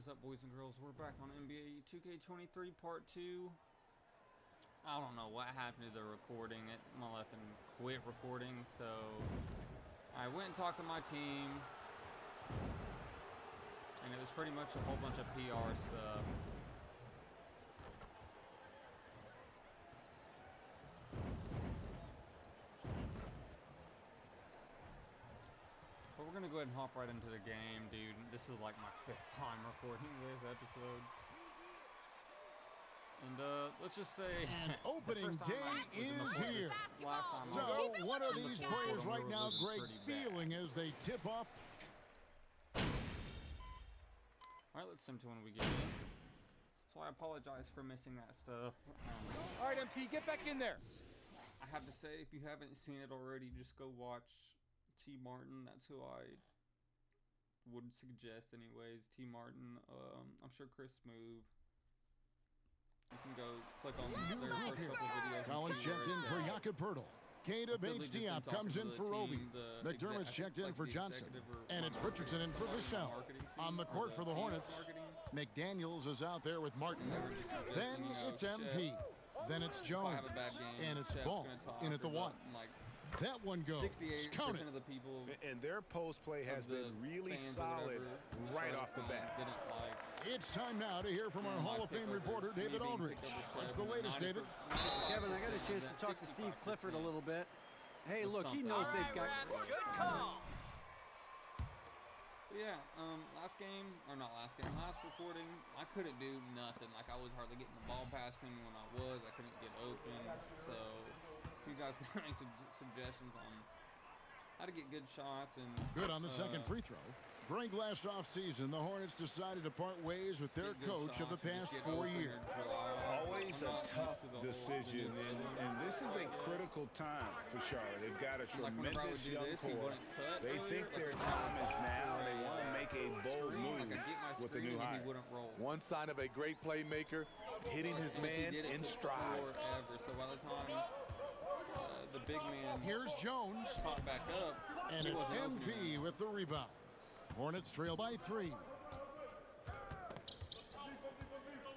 is up, boys and girls? We're back on NBA 2K23 Part 2. I don't know what happened to the recording. It effing quit recording, so I went and talked to my team, and it was pretty much a whole bunch of PR stuff. But we're gonna go ahead and hop right into the game, dude. This is like my 5th time recording this episode. And let's just say an opening day is here. Last time so one of these players right now, Greg, feeling as they tip off. All right, let's sim to when we get in. So I apologize for missing that stuff. All right, MP, get back in there. I have to say, if you haven't seen it already, just go watch T. Martin. That's who I would suggest anyways. T. Martin. I'm sure Chris Smooth. You can go click on their first couple videos. Collins checked in for Jakob Poeltl. Kade Bates-Diop comes in for Obi. McDermott's checked in for Johnson. And it's Richardson in for Vistell. On the court for the Hornets, McDaniels is out there with Martin. Then it's MP. Then it's Jones. And it's Ball in at the 1. That one goes. 68% of the people and their post play has been really solid right off the bat. It's time now to hear from our Hall of Fame reporter, David Aldridge. What's the latest, David? Kevin, I got a chance to talk to Steve Clifford a little bit. Hey, look, he knows they've got... Good call. Yeah, last recording, I couldn't do nothing. Like, I was hardly getting the ball past him when I couldn't get open. So, if you guys got any suggestions on how to get good shots and... Good on the second free throw. During last offseason, the Hornets decided to part ways with their coach of the past 4 years. Always a tough decision, and this is a critical time for Charlotte. They've got a tremendous young core. They think their time is now. They want to make a bold move with the new hire. One sign of a great playmaker, hitting his man in stride. So by the time the big man... Here's Jones. Caught back up. And it's MP with the rebound. Hornets trail by 3.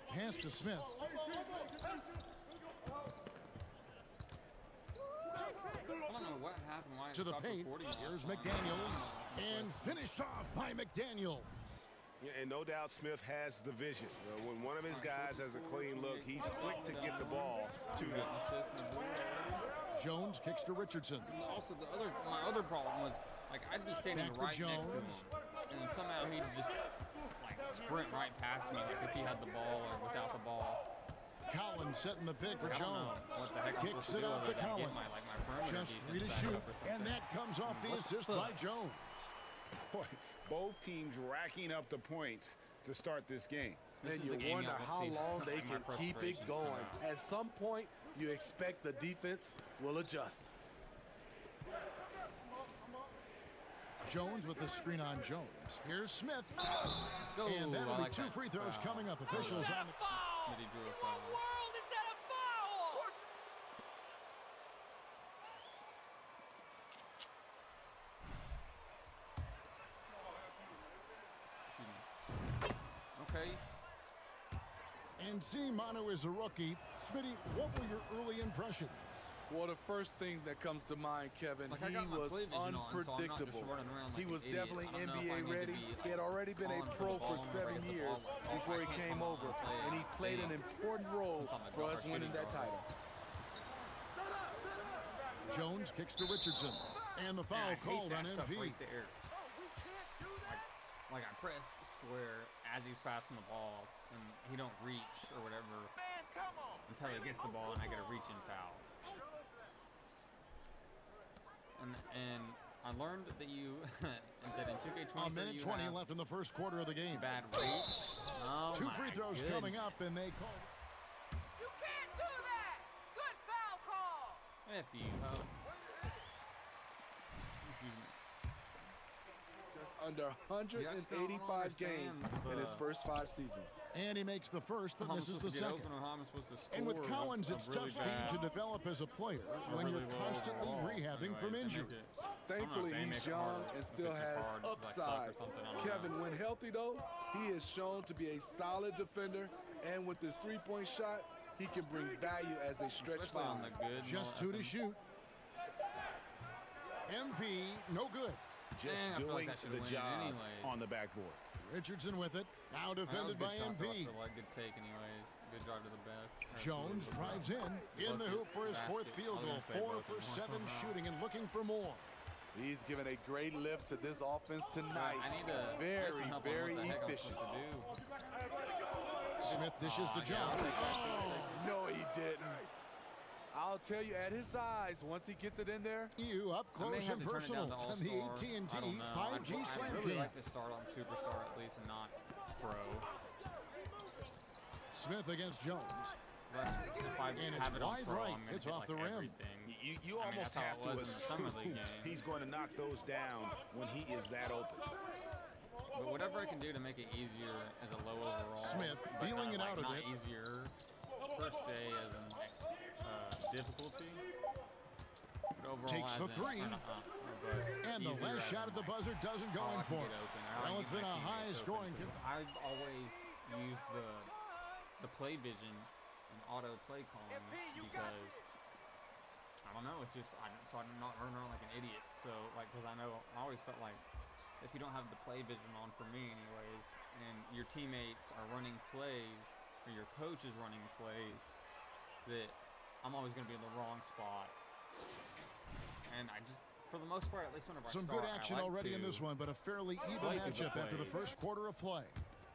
Pass to Smith. I don't know what happened. Why to the paint. Here's McDaniels. And finished off by McDaniels. Yeah, and no doubt Smith has the vision. When one of his guys has a clean look, he's quick to get the ball to them. Jones kicks to Richardson. And also, my other problem was, like, I'd be standing right next to him, and somehow he'd just, like, sprint right past me, like if he had the ball or without the ball. Collins setting the pick for Jones. Jones. Kicks it out to Collins. Just 3 to shoot, and that comes off the assist by Jones. Boy, both teams racking up the points to start this game. And you wonder how long they can keep it going. At some point, you expect the defense will adjust. Jones with the screen on Jones. Here's Smith. Let's go. And that'll be 2 free throws coming up. Officials on the... What in the world is that a foul? Okay. And seeing Manu is a rookie, Smitty, what were your early impressions? Well, the first thing that comes to mind, Kevin, he was unpredictable. He was definitely NBA ready. He had already been a pro for 7 years before he came over, and he played an important role for us winning that title. Jones kicks to Richardson, and the foul called on MP. Like, I press square as he's passing the ball, and he don't reach or whatever until he gets the ball, and I get a reaching foul. And I learned that that in 2K23 a minute 20 left in the first quarter of the game. Bad reach. Oh, 2 free throws coming up, and they call. You can't do that. Good foul call. F you, ho. Just under 185 games in his first 5 seasons. And he makes the first, but misses the second. And with Collins, it's tough, Steve, to develop as a player when you're constantly rehabbing from injuries. Thankfully, he's young and still has upside. Kevin, when healthy, though, he is shown to be a solid defender, and with his three-point shot, he can bring value as a stretch five. Just 2 to shoot. MP, no good. Just doing the job on the backboard. Richardson with it. Now defended by MP. Good take anyways. Good drive to the basket. Jones drives in the hoop for his 4th field goal. 4 for 7 shooting and looking for more. He's given a great lift to this offense tonight. Very, very efficient. Smith dishes to Jones. No, he didn't. I'll tell you, at his size, once he gets it in there. You up close and personal on the AT&T 5G Slam I'd really like to start on Superstar at least and not Pro. Smith against Jones. If I and have it's it on wide Pro, right. I'm gonna It's get, off the rim. Everything. You almost have to assume he's going to knock those down when he is that open. But whatever I can do to make it easier as a low overall. Smith feeling it out a not bit. Easier per se as in difficulty. But overall takes the 3. And the last shot at the buzzer doesn't go in for him. Well, it's been a high scoring. I've always used the play vision and auto play calling because I don't know. It's just so I'm not running around like an idiot. So like because I know I always felt like if you don't have the play vision on for me anyways, and your teammates are running plays or your coach is running plays, that I'm always going to be in the wrong spot. And I just, for the most part, at least whenever Some I start, good action already in this one, but a fairly even matchup after the first quarter of play.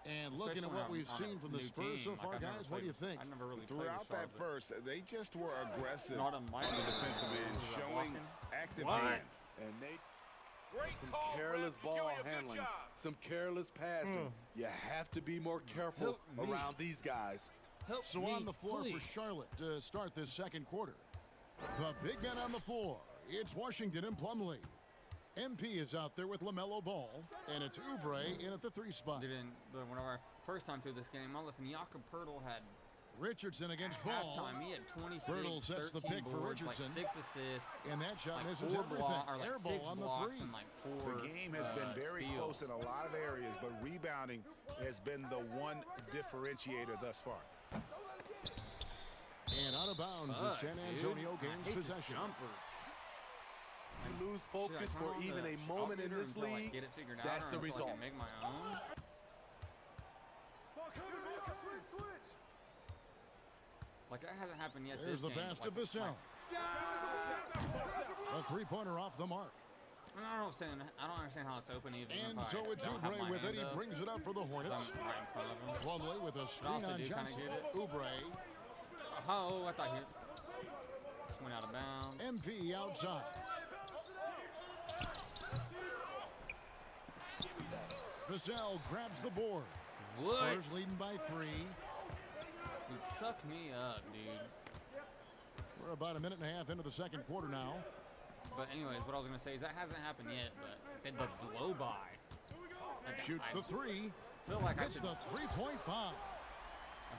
And looking at what we've seen from the Spurs so far, guys, what do you think? I never really Throughout that first, they just were aggressive on the defensive end, showing active hands. And some careless ball handling, some careless passing. You have to be more careful around these guys. So on the floor for Charlotte to start this second quarter. The big men on the floor. It's Washington and Plumlee. MP is out there with LaMelo Ball, and it's Oubre in at the 3 spot. Whenever I first time through this game, and Jakob Poeltl had Richardson against Ball. Halftime, he had 26, Poeltl sets the pick for boards, Richardson. Like 6 assists. And that shot misses everything. Air ball on the 3. And like 4 the game has been very close in a lot of areas, but rebounding has been the one differentiator thus far. And out of bounds as San Antonio gains possession. You lose focus for even a moment in this league, that's the result. Make my own. Like that hasn't happened yet. There's the pass to Vassell. A 3-pointer off the mark. I don't understand how it's open even. And so it's Oubre with it. He brings it up for the Hornets. Plumlee with a screen on Johnson. Oubre. Oh, I thought he just went out of bounds. MP outside. Vassell grabs the board. Spurs leading by 3. Dude, suck me up, dude. We're about a minute and a half into the second quarter now. But anyways, what I was going to say is that hasn't happened yet, but the blow-by. Shoots the 3. Feel like it's the 3-point bomb.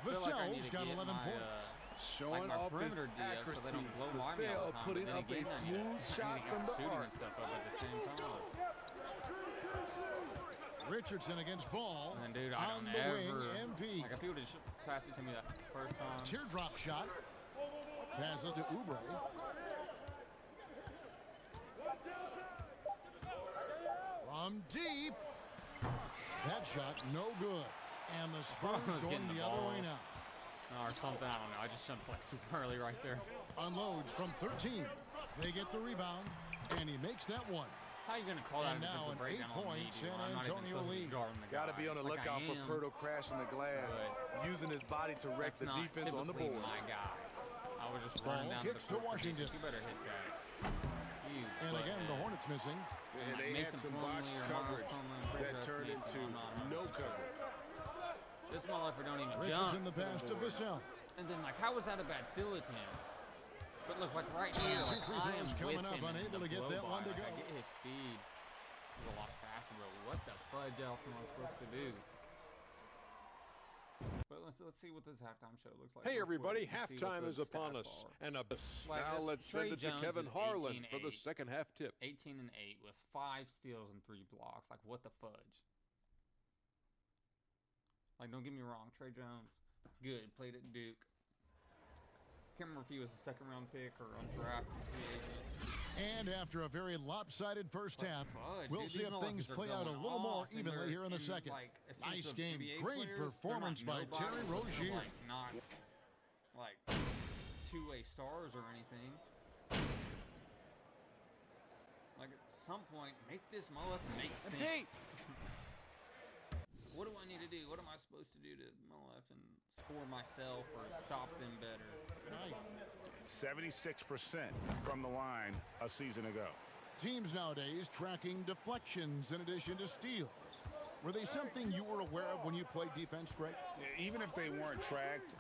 Vassell's got 11 points. Showing off his accuracy. Vassell putting up a smooth shot from the arc. Richardson against Ball. And then, dude, on the wing, MP. Like if he would have passed it to me that first time. Teardrop shot. Passes to Oubre. From deep. That shot no good. And the Spurs going the other way now. Or something, I don't know. I just jumped like super early right there. Unloads from 13. They get the rebound, and he makes that one. How are you going to call that? And now an 8-point San Antonio lead. Got to be on the lookout for Poeltl crashing the glass, using his body to wreck the defense on the boards. My guy. I was just Ball running down kicks to Washington. You better hit that. And again, the Hornets missing. And they had some botched coverage that turned into no coverage. This motherfucker don't even Richardson jump. the pass to Vassell. And then, like, how was that a bad steal attempt? But look, like right here, like, Two free throws coming up, unable to get that one to go. I get his speed. He's a lot faster, but what the fudge else am I supposed to do? But let's see what this halftime show looks like. Hey everybody, halftime is upon us, and now let's send it to Kevin Harlan for the second half tip. 18 and 8 with 5 steals and 3 blocks. Like, what the fudge? Like, don't get me wrong, Trey Jones, good, played at Duke. Can't remember if he was a second-round pick or undrafted free agent. And after a very lopsided first half, we'll see if things play out a little more evenly here in the second. Nice game, great performance by Terry Rozier. Not like two-way stars or anything. Like, at some point, make this mullet make sense. What do I need to do? What am I supposed to do to mullet and score myself or stop them better? 76% from the line a season ago. Teams nowadays tracking deflections in addition to steals. Were they something you were aware of when you played defense, Greg? Even if they weren't tracked,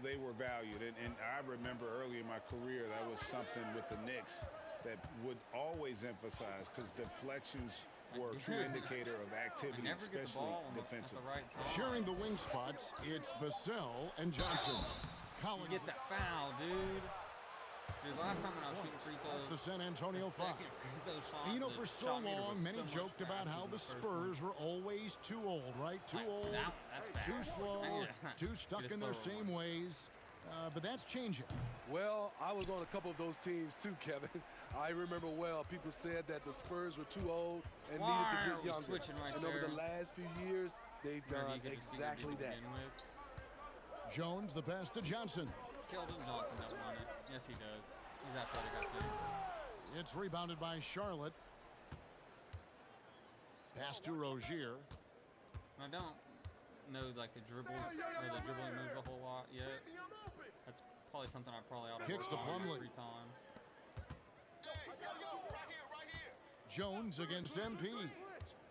they were valued. And I remember early in my career, that was something with the Knicks that would always emphasize, because deflections were a true indicator of activity, especially defensively. Sharing the wing spots, it's Vassell and Johnson. Collins. Get that foul, dude. Dude, last time when I was shooting free throws, that's the San Antonio 5. And you know, for so long, many joked about how the Spurs were always too old, right? Too old, too slow, too stuck in their same ways. But that's changing. Well, I was on a couple of those teams too, Kevin. I remember well, people said that the Spurs were too old and needed to get younger. And over the last few years, they've done exactly that. Jones, the pass to Johnson. Keldon Johnson doesn't want it. Yes, he does. He's athletic, I think. It's rebounded by Charlotte. Pass to Rozier. I don't know like the dribbles or the dribbling moves a whole lot yet. That's probably something I probably ought to kicks to Plumlee. Every time. Jones against MP.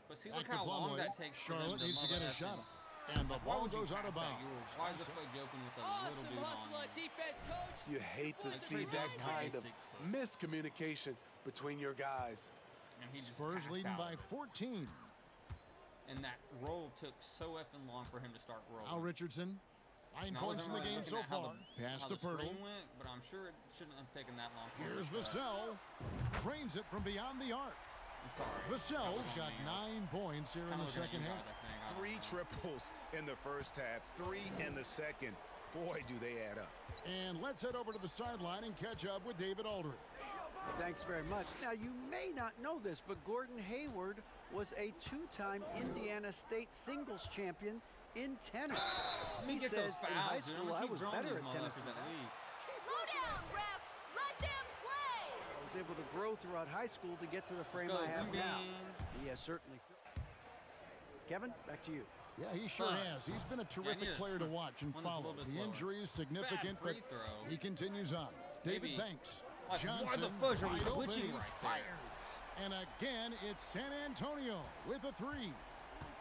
But see, look how long that takes. Charlotte needs to get a shot up. And the ball goes out of bounds. Why is this play joking with a little dude on defense, coach? You hate to see that kind of miscommunication between your guys. Spurs leading by 14. And that roll took so effing long for him to start rolling. Al Richardson, 9 points in the game so far. Pass to Pirtle. Went, but I'm sure it shouldn't have taken that long. Here's Vassell. Trains it from beyond the arc. Vassell's got 9 points here in the second half. 3 triples in the first half, 3 in the second. Boy, do they add up. And let's head over to the sideline and catch up with David Aldridge. Thanks very much. Now, you may not know this, but Gordon Hayward was a 2-time Indiana State singles champion in tennis. He says in high school I was better at tennis than that. Slow down, ref. Let them play. I was able to grow throughout high school to get to the frame I have now. He has certainly. Kevin, back to you. Yeah, he sure has. He's been a terrific player to watch and follow. The injury is significant, but he continues on. David, thanks. Johnson, why the fudge are we switching right there? And again, it's San Antonio with a 3.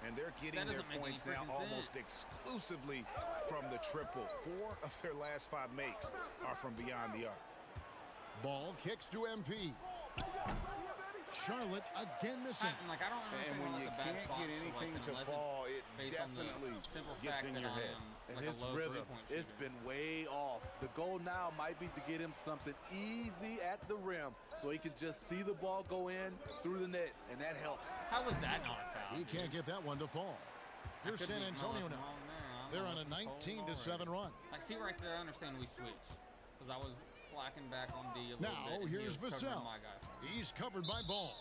And they're getting their points now almost exclusively from the triple. 4 of their last 5 makes are from beyond the arc. Ball kicks to MP. Charlotte again missing. I don't and when you can't get anything to fall, it definitely gets in your head. And his rhythm, it's been way off. The goal now might be to get him something easy at the rim so he can just see the ball go in through the net, and that helps. How was that not a foul? He can't get that one to fall. Here's San Antonio now. They're on a 19-7 run. Like, see right there, I understand we switched. Because I was slacking back on D a little bit. Now, here's Vassell. He's covered by Ball.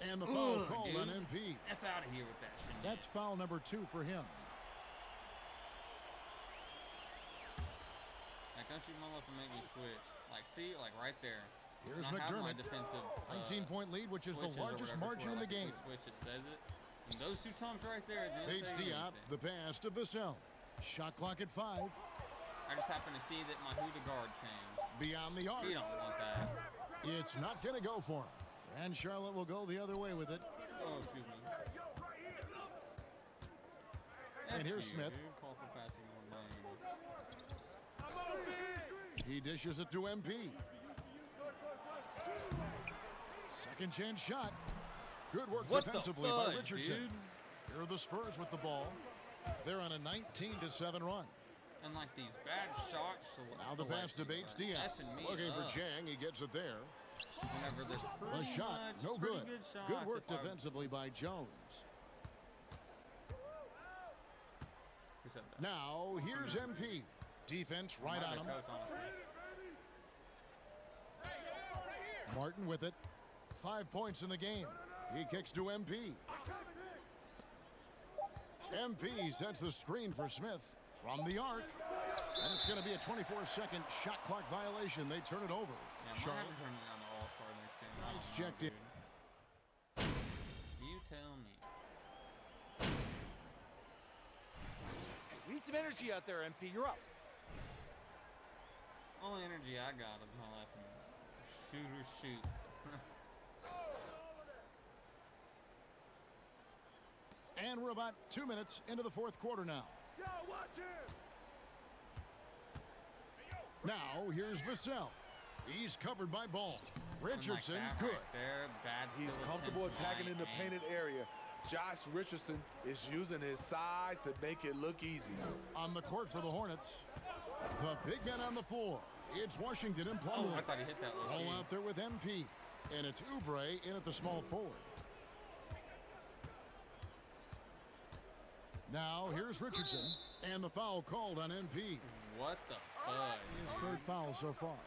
And the foul called on MP. F out of here with that shit. That's foul number 2 for him. Like, don't you mother up and make me switch. Like, see? Like, right there. Here's McDermott. 19-point lead, which is the largest margin in the game. Switch, it says it. And those 2 times right there, Paige Diop, the pass to Vassell. Shot clock at 5. I just happen to see that my who the guard changed. Beyond the arc. You don't want that. It's not going to go for him. And Charlotte will go the other way with it. Oh, excuse me. And here's Smith. Call for passing more He dishes it to MP. Second chance shot. Good work defensively by Richardson. Dude? Here are the Spurs with the ball. They're on a 19-7 run. And like these bad shots. Now the pass to Bates Diop. Looking for Chang. He gets it there. The shot, no good. Good work defensively by Jones. Now here's MP. Defense right on him. Martin with it. 5 points in the game. He kicks to MP. MP sets the screen for Smith from the arc. And it's going to be a 24-second shot clock violation. They turn it over. Charlotte. It's checked in. You tell me. We need some energy out there, MP. You're up. Only energy I got is my left hand. Shoot or shoot. And we're about 2 minutes into the fourth quarter now. Yo, watch him. Now here's Vassell. He's covered by Ball. Richardson, good. Right there, bad. He's comfortable attacking in the painted area. Josh Richardson is using his size to make it look easy. On the court for the Hornets, the big man on the floor. It's Washington and Plumlee. Oh, I thought he hit that low Ball out there with MP. And it's Oubre in at the small forward. Now here's Richardson. And the foul called on MP. What the fudge? His third foul so far.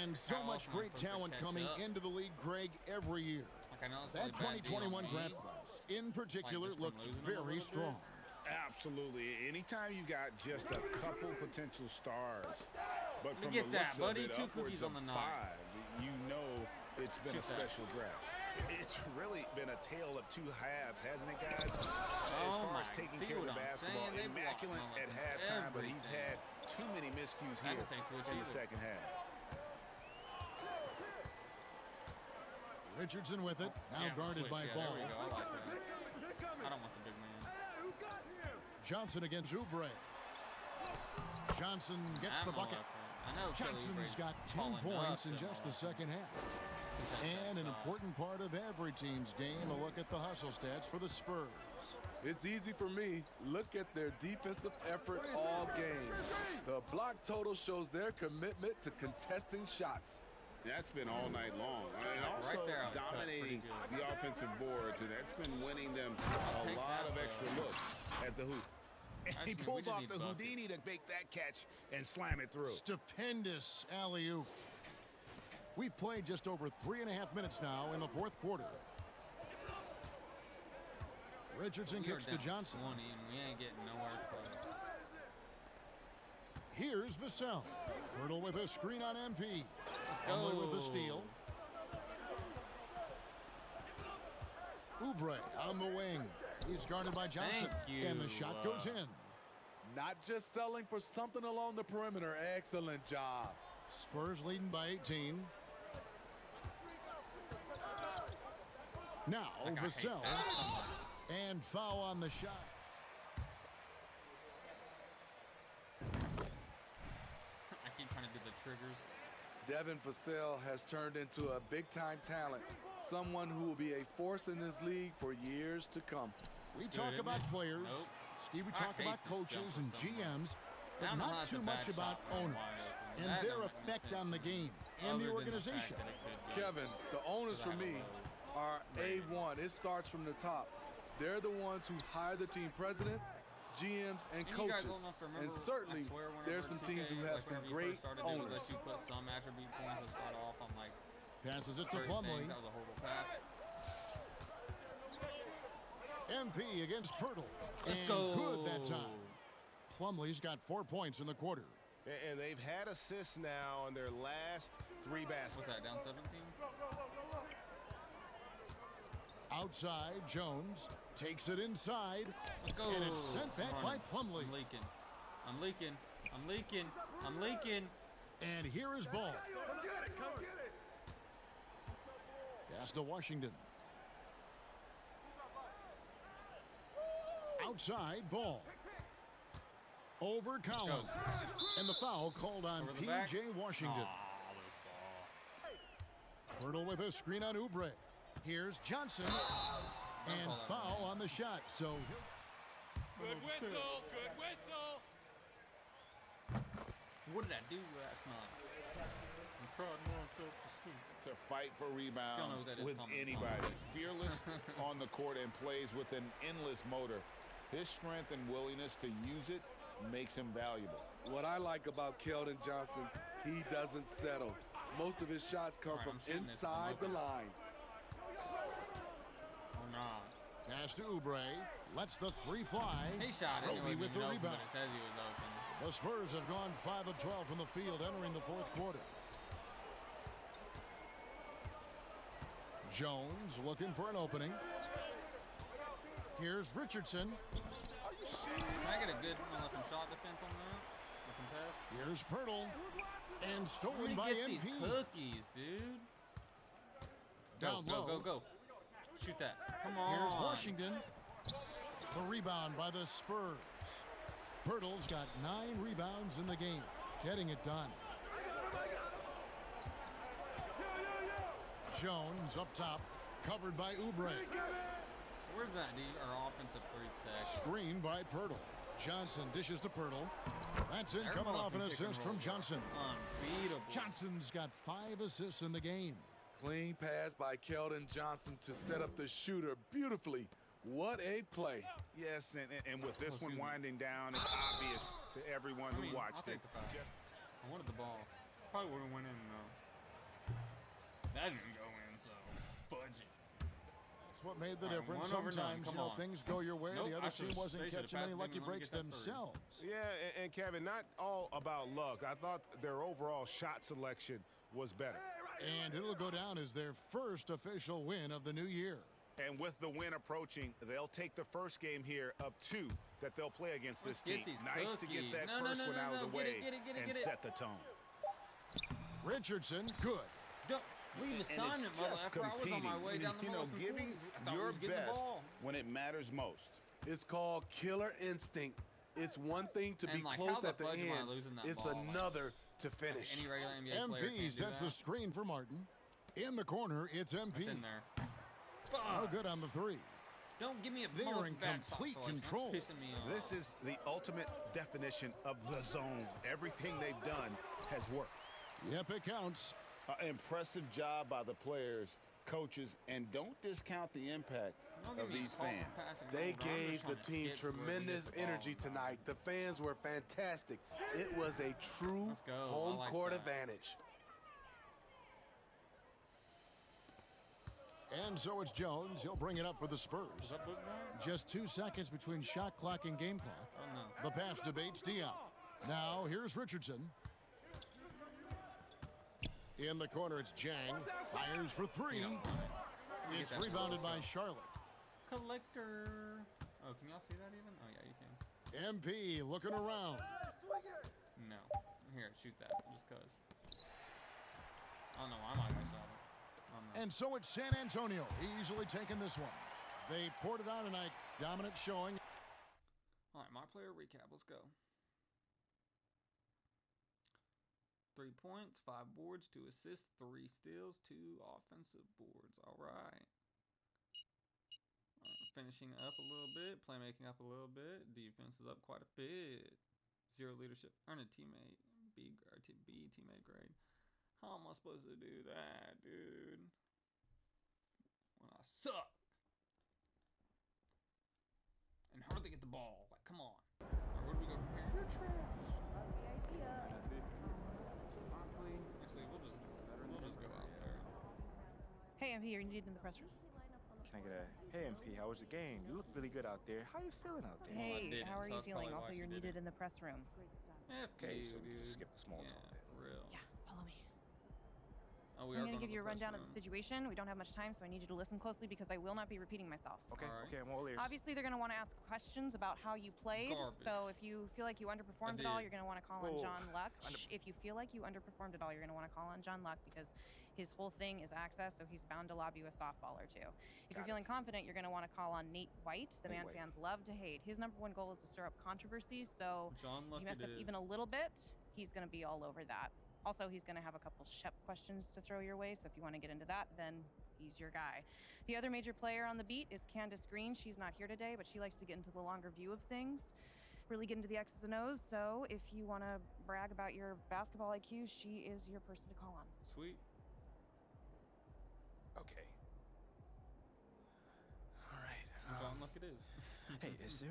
And so much great talent coming into the league, Greg, every year. That 2021 draft class, in particular, looks very strong. Absolutely. Anytime you got just a couple potential stars, but from get the looks that, buddy. of it, 2 cookies on the 5, night. you know it's been a special draft. It's really been a tale of 2 halves, hasn't it, guys? As far as taking care of the basketball, immaculate at halftime, but he's had too many miscues here in the second half. Richardson with it, now guarded by Ball. There we go. I like that. I don't want the big man. Johnson against Oubre. Johnson gets the bucket. Johnson's got 10 points in just the second half. And an important part of every team's game, a look at the hustle stats for the Spurs. It's easy for me. Look at their defensive effort all game. The block total shows their commitment to contesting shots. That's been all night long. And also dominating the offensive boards, and that's been winning them a lot of extra looks at the hoop. And he pulls off the Houdini to make that catch and slam it through. Stupendous alley-oop. We've played just over 3.5 minutes now in the fourth quarter. Richardson kicks to Johnson. And we ain't getting nowhere close. Here's Vassell. Hurdle with a screen on MP. Plumlee with the steal. Oubre on the wing. He's guarded by Johnson. And the shot goes in. Not just selling for something along the perimeter. Excellent job. Spurs leading by 18. Now Vassell. And foul on the shot. I keep trying to do the triggers. Devin Vassell has turned into a big-time talent, someone who will be a force in this league for years to come. We talk about players, Steve, we talk about coaches and GMs, but not too much about owners and their effect on the game and the organization. Kevin, the owners for me are A1. It starts from the top. They're the ones who hire the team president, GMs, and coaches. And certainly, there's some teams who have some great owners. You put some attribute points to start off on, like, passes it to Plumlee. That was a horrible pass. MP against Pirtle. Let's go. Good that time. Plumlee's got 4 points in the quarter. And they've had assists now on their last 3 baskets. What's that, down 17? Outside, Jones takes it inside. Let's go. And it's sent back by Plumlee. I'm leaking. And here is Ball. Come get it. Pass to Washington. Outside, Ball. Over Collins. And the foul called on P.J. Washington. Pirtle with a screen on Oubre. Here's Johnson. And foul on the shot, so... Good whistle, good whistle. What did I do last night? I'm trying myself to sleep. To fight for rebounds with anybody. Fearless on the court and plays with an endless motor. His strength and willingness to use it makes him valuable. What I like about Keldon Johnson, he doesn't settle. Most of his shots come from inside the line. Pass to Oubre. Lets the three fly. He shot it. Roby with the rebound. It says he was open. The Spurs have gone 5 of 12 from the field entering the fourth quarter. Jones looking for an opening. Here's Richardson. Can I get a good shot defense on that? Here's Pirtle. And stolen by MP. These cookies, dude. Down low. Go. Shoot that. Come on. Here's Washington. The rebound by the Spurs. Pirtle's got 9 rebounds in the game, getting it done. Jones up top, covered by Oubre. Where's that, our offensive 3-sec? Screen by Pirtle. Johnson dishes to Pirtle. That's in, coming off an assist from Johnson. Unbeatable. Johnson's got 5 assists in the game. Clean pass by Keldon Johnson to set up the shooter beautifully. What a play. Yes, and with this one winding down, it's obvious to everyone who watched it. I wanted the ball. Probably would have went in, though. That didn't go in, so fudge it. That's what made the difference. Sometimes, things go your way. The other team wasn't catching any lucky breaks themselves. Yeah, and Kevin, not all about luck. I thought their overall shot selection was better. And it'll go down as their first official win of the new year. And with the win approaching, they'll take the first game here of 2 that they'll play against this team. Nice to get that first one out of the way and set the tone. Richardson, good. Don't leave assignment, motherfucker. I was on my way down the middle. Giving your best when it matters most. It's called killer instinct. It's one thing to be close at the end. It's another to finish. Any regular NBA player MP sets the screen for Martin. In the corner, it's MP. That's in there. No good on the 3. Don't give me a They're in complete control. This is the ultimate definition of the zone. Everything they've done has worked. Yep, it counts. Impressive job by the players, coaches, and don't discount the impact of these fans. They gave the team tremendous energy tonight. The fans were fantastic. It was a true home court advantage. And so it's Jones. He'll bring it up for the Spurs. Just 2 seconds between shot clock and game clock. The pass to Bates Diop. Now here's Richardson. In the corner, it's Jang. Fires for 3. It's rebounded by Charlotte. Collector. Oh, can y'all see that even? Oh, yeah, you can. MP looking around. No. Here, shoot that. Just cause. Oh, no, I'm not going to shot it. And so it's San Antonio easily taking this one. They poured it on tonight. Dominant showing. All right, my player recap. Let's go. 3 points, 5 boards, 2 assists, 3 steals, 2 offensive boards. All right. Finishing up a little bit, playmaking up a little bit, defense is up quite a bit. 0 leadership, earn a teammate, B teammate grade. How am I supposed to do that, dude? When I suck and hardly get the ball. Like, come on. All right, where do we go from here? You're trash. Honestly, we'll just go out there. Hey, MP, are you needed in the press room? Can I get a, hey, MP, how was the game? You look really good out there. How you feeling out there? Hey, how are you feeling? Also, you're needed in the press room. Okay, so we just skip the small talk there. For real. Yeah, follow me. Oh, I'm going to give you a rundown of the situation. We don't have much time, so I need you to listen closely because I will not be repeating myself. Okay, okay, I'm all ears. Obviously, they're going to want to ask questions about how you played. So if you feel like you underperformed at all, you're going to want to call on John Luck. If you feel like you underperformed at all, you're going to want to call on John Luck because his whole thing is access, so he's bound to lob you a softball or 2. If you're feeling confident, you're going to want to call on Nate White, the man fans love to hate. His #1 goal is to stir up controversies, so if you mess up even a little bit, he's going to be all over that. Also, he's going to have a couple Shep questions to throw your way, so if you want to get into that, then he's your guy. The other major player on the beat is Candace Green. She's not here today, but she likes to get into the longer view of things, really get into the X's and O's. So if you want to brag about your basketball IQ, she is your person to call on. Sweet. Okay. All right. John Luck it is. Hey, is there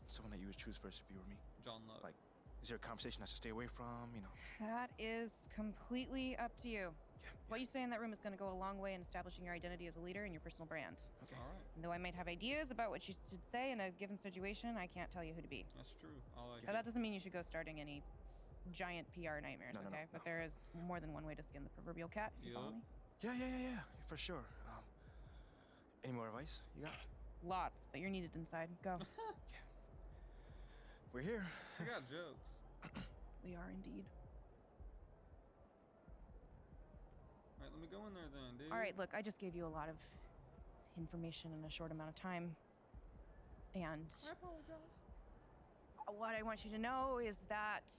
someone that you would choose first if you were me? John Luck. Like, is there a conversation I should stay away from, you know? That is completely up to you. Yeah. What you say in that room is going to go a long way in establishing your identity as a leader and your personal brand. Okay. All right. And though I might have ideas about what you should say in a given situation, I can't tell you who to be. That's true. I like But that doesn't mean you should go starting any giant PR nightmares, No. But there is more than one way to skin the proverbial cat, if you follow me. Yeah, for sure. Any more advice you got? Lots, but you're needed inside. Go. Yeah. We're here. I got jokes. We are indeed. All right, let me go in there then, dude. All right, look, I just gave you a lot of information in a short amount of time. And I apologize. what I want you to know is that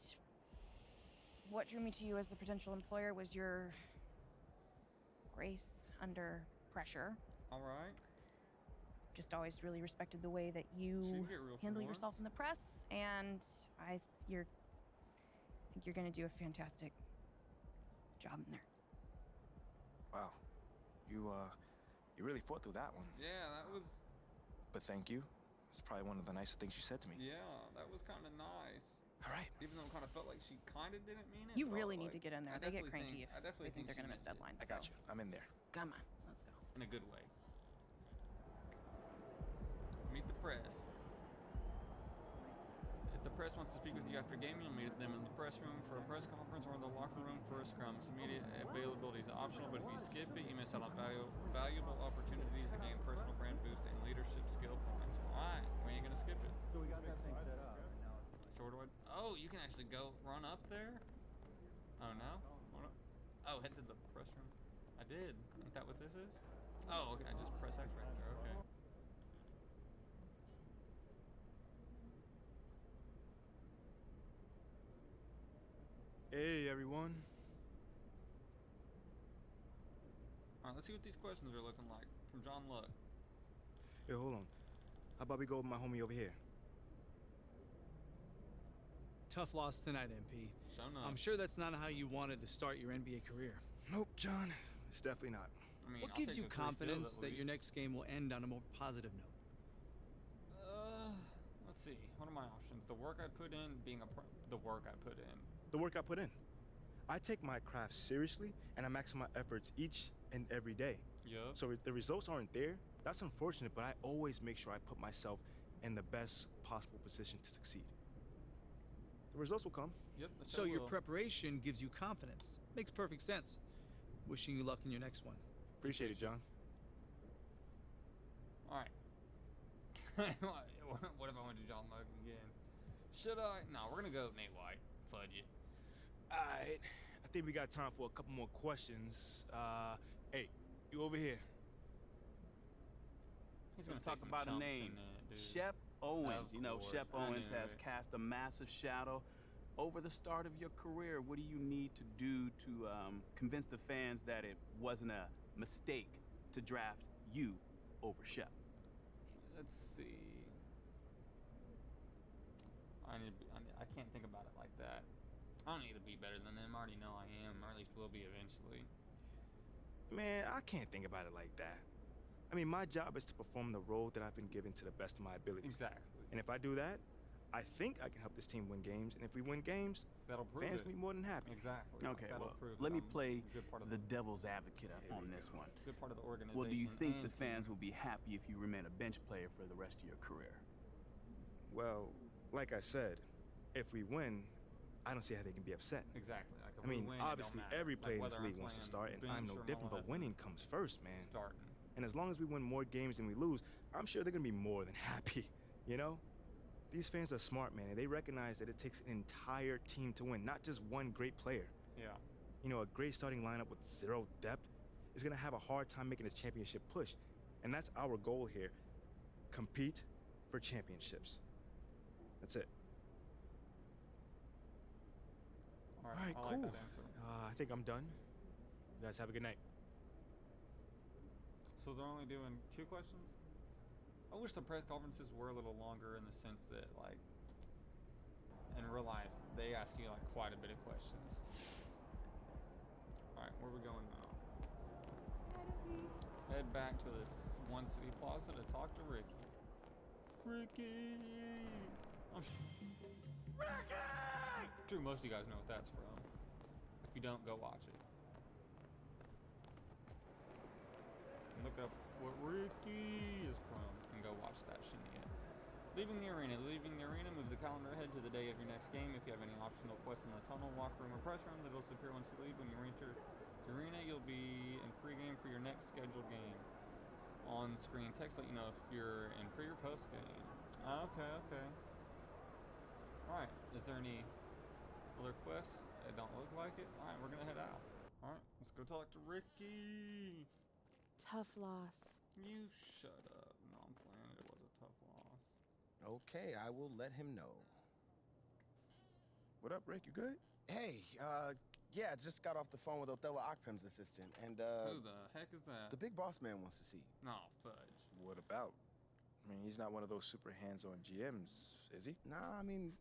what drew me to you as a potential employer was your grace under pressure. All right. Just always really respected the way that you handle yourself in the press, and I think you're going to do a fantastic job in there. Wow. You really fought through that one. Yeah, that was... But thank you. It's probably one of the nicest things you said to me. Yeah, that was kind of nice. All right. Even though it kind of felt like she kind of didn't mean it. You really need to get in there. They get cranky if they think they're going to miss it. deadlines. I got you. I'm in there. Come on, let's go. In a good way. Meet the press. If the press wants to speak with you after game, you'll meet them in the press room for a press conference or in the locker room for a scrum. Immediate availability is optional, but if you skip it, you miss out on valuable opportunities to gain personal brand boost and leadership skill points. All right, when are you going to skip it? So we got that thing set up. So where do I... Oh, you can actually go run up there? Oh, no? Oh, head to the press room. I did. Ain't that what this is? Oh, okay. I just press X right there. Okay. Hey, everyone. All right, let's see what these questions are looking like from John Luck. Hey, hold on. How about we go with my homie over here? Tough loss tonight, MP. So no. I'm sure that's not how you wanted to start your NBA career. Nope, John. It's definitely not. I mean, What gives you confidence that your next game will end on a more positive note? Let's see. What are my options? The work I put in, the work I put in. The work I put in. I take my craft seriously, and I maximize my efforts each and every day. Yup. So if the results aren't there, that's unfortunate, but I always make sure I put myself in the best possible position to succeed. The results will come. Yep. So your preparation gives you confidence. Makes perfect sense. Wishing you luck in your next one. Appreciate it, John. All right. What if I went to John Luck again? Should I? No, we're going to go with Nate White. Fudge it. All right. I think we got time for a couple more questions. Hey, you over here. Let's talk about a name. Shep Owens. You know, Shep Owens has cast a massive shadow over the start of your career. What do you need to do to convince the fans that it wasn't a mistake to draft you over Shep? Let's see. I can't think about it like that. I don't need to be better than them. I already know I am, or at least will be eventually. Man, I can't think about it like that. I mean, my job is to perform the role that I've been given to the best of my abilities. Exactly. And if I do that, I think I can help this team win games. And if we win games, that'll prove fans it. will be more than happy. Exactly. Okay, well, let me play the devil's advocate on this one. Good part of the organization. Well, do you think the fans will be happy if you remain a bench player for the rest of your career? Well, like I said, if we win, I don't see how they can be upset. Exactly. Like I mean, obviously, every player in this league wants to start, and I'm no different, but winning comes first, man. Starting. And as long as we win more games than we lose, I'm sure they're going to be more than happy, you know? These fans are smart, man, and they recognize that it takes an entire team to win, not just one great player. Yeah. You know, a great starting lineup with zero depth is going to have a hard time making a championship push. And that's our goal here. Compete for championships. That's it. All right, I cool. like that answer. I think I'm done. You guys have a good night. So they're only doing 2 questions? I wish the press conferences were a little longer in the sense that, like, in real life, they ask you, like, quite a bit of questions. Alright, where are we going now? Head back to this One City Plaza to talk to Ricky. Ricky! Ricky! I'm sure most of you guys know what that's from. If you don't, go watch it. And look up what Ricky is from and go watch that shenanigan. Leaving the arena moves the calendar ahead to the day of your next game. If you have any optional quests in the tunnel, locker room, or press room, that'll disappear once you leave. When you enter the arena, you'll be in pregame for your next scheduled game. On screen text let you know if you're in pre or post game. Okay. Alright, is there any other quests? It don't look like it. Alright, we're gonna head out. Alright, let's go talk to Ricky. Tough loss. You shut up. No, I'm playing. It was a tough loss. Okay, I will let him know. What up, Rick? You good? Hey, yeah, just got off the phone with Othello Akpem's assistant, and, Who the heck is that? the big boss man wants to see you. No, fudge. What about? I mean, he's not one of those super hands-on GMs, is he? Nah, I mean,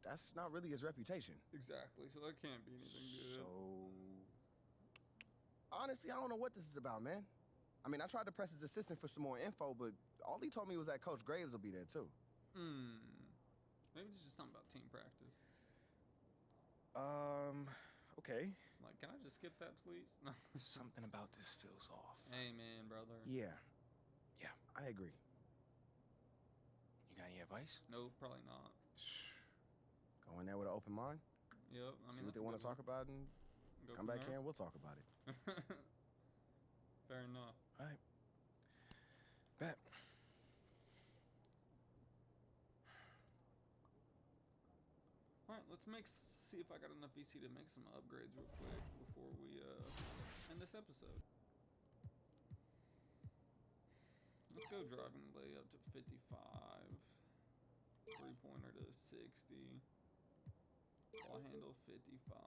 that's not really his reputation. Exactly, so that can't be anything good. So... Honestly, I don't know what this is about, man. I mean, I tried to press his assistant for some more info, but all he told me was that Coach Graves will be there, too. Maybe it's just something about team practice. Okay. Like, can I just skip that, please? No. Something about this feels off. Amen, brother. Yeah, I agree. You got any advice? No, probably not. Go in there with an open mind. Yep. I mean, see what they want to talk about, and come back here and we'll talk about it. Fair enough. All right. Bet. Alright, let's see if I got enough VC to make some upgrades real quick before we end this episode. Let's go driving layup to 55. 3-pointer to 60. Ball handle 55.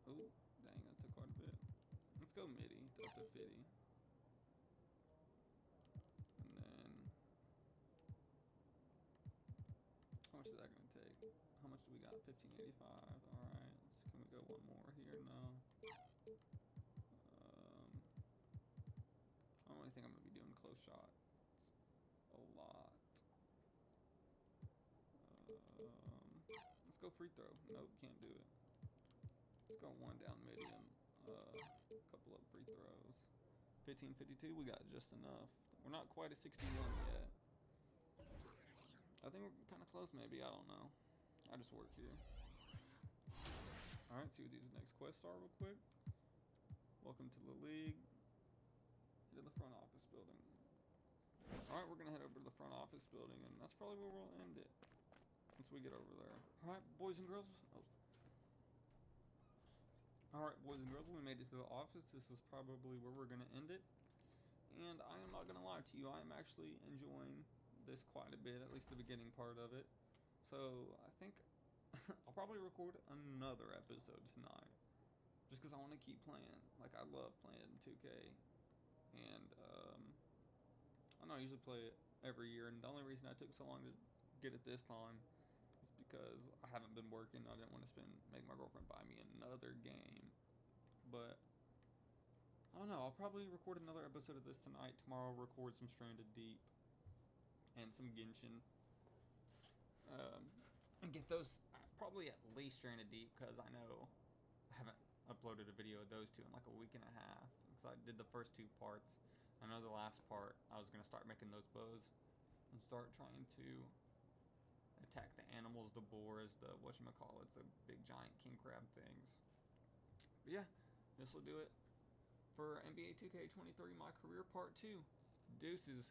Oh, dang, that took quite a bit. Let's go midi up to 50. And then, how much is that gonna take? How much do we got? 1585. All right. Can we go one more here? No. I don't really think I'm gonna be doing close shots a lot. Let's go free throw. Nope, can't do it. Let's go one down medium. A couple of free throws. 1552. We got just enough. We're not quite at 61 yet. I think we're kind of close, maybe. I don't know. I just work here. Alright, see what these next quests are real quick. Welcome to the league. To the front office building. Alright, we're gonna head over to the front office building, and that's probably where we'll end it. Once we get over there. Alright, boys and girls. Alright, boys and girls, we made it to the office. This is probably where we're gonna end it. And I am not gonna lie to you, I am actually enjoying this quite a bit, at least the beginning part of it. So I think I'll probably record another episode tonight, just because I want to keep playing. Like, I love playing 2K, and I know I usually play it every year, and the only reason I took so long to get it this time is because I haven't been working. I didn't want to make my girlfriend buy me another game, but I don't know. I'll probably record another episode of this tonight. Tomorrow I'll record some Stranded Deep and some Genshin. And get those probably at least Stranded Deep, because I know I haven't uploaded a video of those two in like a week and a half, because I did the first 2 parts. I know the last part I was going to start making those bows and start trying to attack the animals, the boars, the whatchamacallits, the big giant king crab things. But yeah, this will do it for NBA 2K23 My Career Part 2. Deuces.